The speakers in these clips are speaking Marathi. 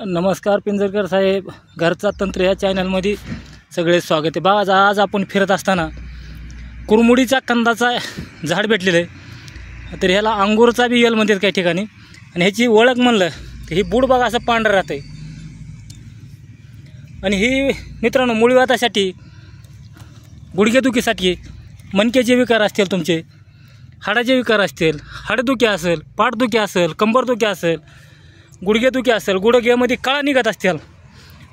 नमस्कार पिंजरकर साहेब, घरचा तंत्र या चॅनलमध्ये सगळे स्वागत आहे। आज आपण फिरत असताना कुरमुडीचा कंदाचा झाड भेटलेलं आहे। तर ह्याला अंगूरचा बी येल म्हणतात काही ठिकाणी, आणि ह्याची ओळख म्हणलं तर ही बूड बघा असं पांढरं राहतं। आणि ही मित्रांनो मूळव्याधासाठी, गुडघेदुखीसाठी, मणक्याचे विकार असतील, तुमचे हाडाचे विकार असतील, हाडदुखी असेल, पाठदुखी असेल, कंबरदुखी असेल, गुडघेदुखी असेल, गुडघ्यामध्ये कळा निघत असतील,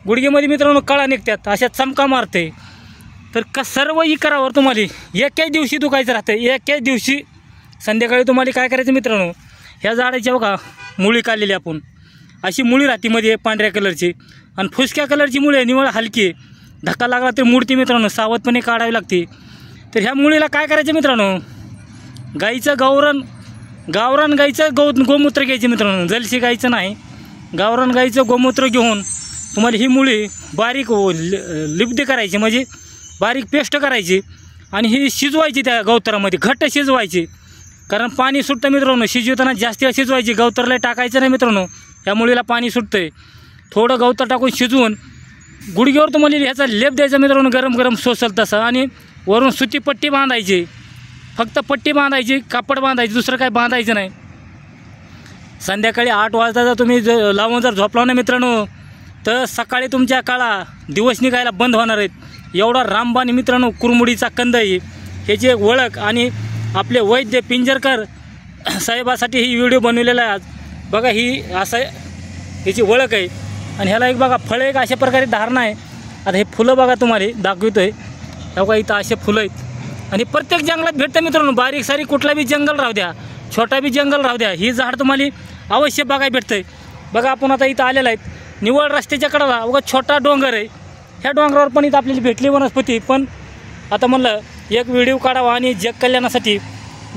गुडघ्यामध्ये मित्रांनो कळा निघतात, अशा चमका मारते, तर सर्व विकारावर तुम्हाला एकाच दिवशी दुखायचं राहतं। एकाच दिवशी संध्याकाळी तुम्हाला काय करायचं मित्रांनो, ह्या झाडाच्या बघा मुळी काढलेली आपण, अशी मुळी राहते मध्ये पांढऱ्या कलरची, आणि फुसक्या कलरची मुळी निवळ हलकी, धक्का लागला तर मूर्ती मित्रांनो सावधपणे काढावी लागते। तर ह्या मुळीला काय करायचं मित्रांनो, गाईचं गावरान गाईचं गोमूत्र घ्यायचे मित्रांनो, जलशी गाईचं नाही, गावरान गाईचं गोमूत्र घेऊन तुम्हाला ही मुळी बारीक लिपदी करायची, म्हणजे बारीक पेस्ट करायची, आणि ही शिजवायची त्या गवतरामध्ये, घट्ट शिजवायची, कारण पाणी सुटतं मित्रांनो शिजवताना, जास्त शिजवायची, गवतरला टाकायचं नाही मित्रांनो, या मुळीला पाणी सुटतंय। थोडं गवतर टाकून शिजवून गुडघ्यावर तुम्हाला ह्याचा लेप द्यायचा मित्रांनो, गरम गरम सोसल तसं, आणि वरून सुती पट्टी बांधायची, फक्त पट्टी बांधायची, कापड बांधायची, दुसरं काय बांधायचं नाही। संध्याकाळी 8 वाजता जर तुम्ही लावून जर झोपला ना मित्रांनो, तर सकाळी तुमच्या काळा दिवस निघायला बंद होणार आहेत। एवढा रामबाण मित्रांनो कुरमुडीचा कंद आहे, ह्याची एक ओळख, आणि आपले वैद्य पिंजरकर साहेबासाठी ही व्हिडिओ बनवलेला आहे। आज बघा ही असं ह्याची ओळख आहे, आणि ह्याला एक बघा फळं एक अशा प्रकारे धारणा आहे। आता हे फुलं बघा तुम्हाला दाखवतोय, बघा इथं असे फुलं आहेत, आणि प्रत्येक जंगलात भेटतं मित्रांनो, बारीक सारी कुठला बी जंगल राहू द्या, छोटा बी जंगल राहू द्या, ही झाड तुम्हाला अवश्य बघायला भेटतंय। बघा आपण आता इथं आलेलं आहेत, निवळ रस्त्याच्या कडेला बघा छोटा डोंगर आहे, ह्या डोंगरावर पण इथं आपल्याला भेटली वनस्पती। पण आता म्हणलं एक व्हिडिओ काढावा, आणि जग कल्याणासाठी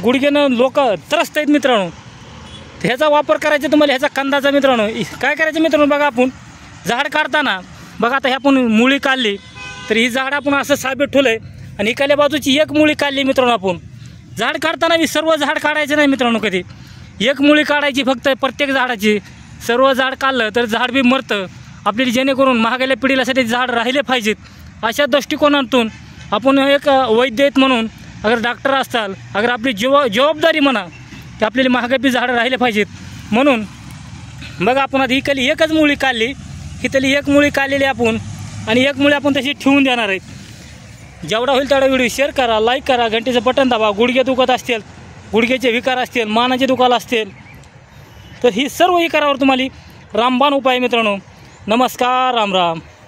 गुडघ्यानं लोक त्रस्त आहेत मित्रांनो, ह्याचा वापर करायचा तुम्हाला, ह्याचा कंदाचा मित्रांनो काय करायचं मित्रांनो, बघा आपण झाड काढताना बघा, आता ह्या आपण मुळी काढली, तर ही झाड आपण असं साबीत ठेवलं आहे, आणि इकडल्या बाजूची एक मुळी काढली मित्रांनो। आपण झाड काढताना मी सर्व झाड काढायचं नाही मित्रांनो, कधी एक मुळी काढायची फक्त प्रत्येक झाडाची। सर्व झाड काढलं तर झाड बी मरतं आपल्याला, जेणेकरून महागाईला पिढीसाठी झाड राहिले पाहिजेत, अशा दृष्टिकोनातून आपण एक वैद्य आहेत म्हणून, अगर डॉक्टर असताल, अगर आपली जबाबदारी म्हणा की आपल्याला महागाई झाडं राहिले पाहिजेत, म्हणून बघा आपण आता इकडली एकच मुळी काढली, इथली एक मुळी काढलेली आपण, आणि एक मुळी आपण तशी ठेवून देणार आहेत। जेवढा होईल तेवढा व्हिडिओ शेअर करा, लाईक करा, घंटेचं बटन दाबा। गुडघे दुखत असतील, गुडघ्याचे विकार असतील, मानाचे दुखाला असतील, तर ही सर्व विकारावर तुम्हाला रामबाण उपाय मित्रांनो। नमस्कार, राम राम।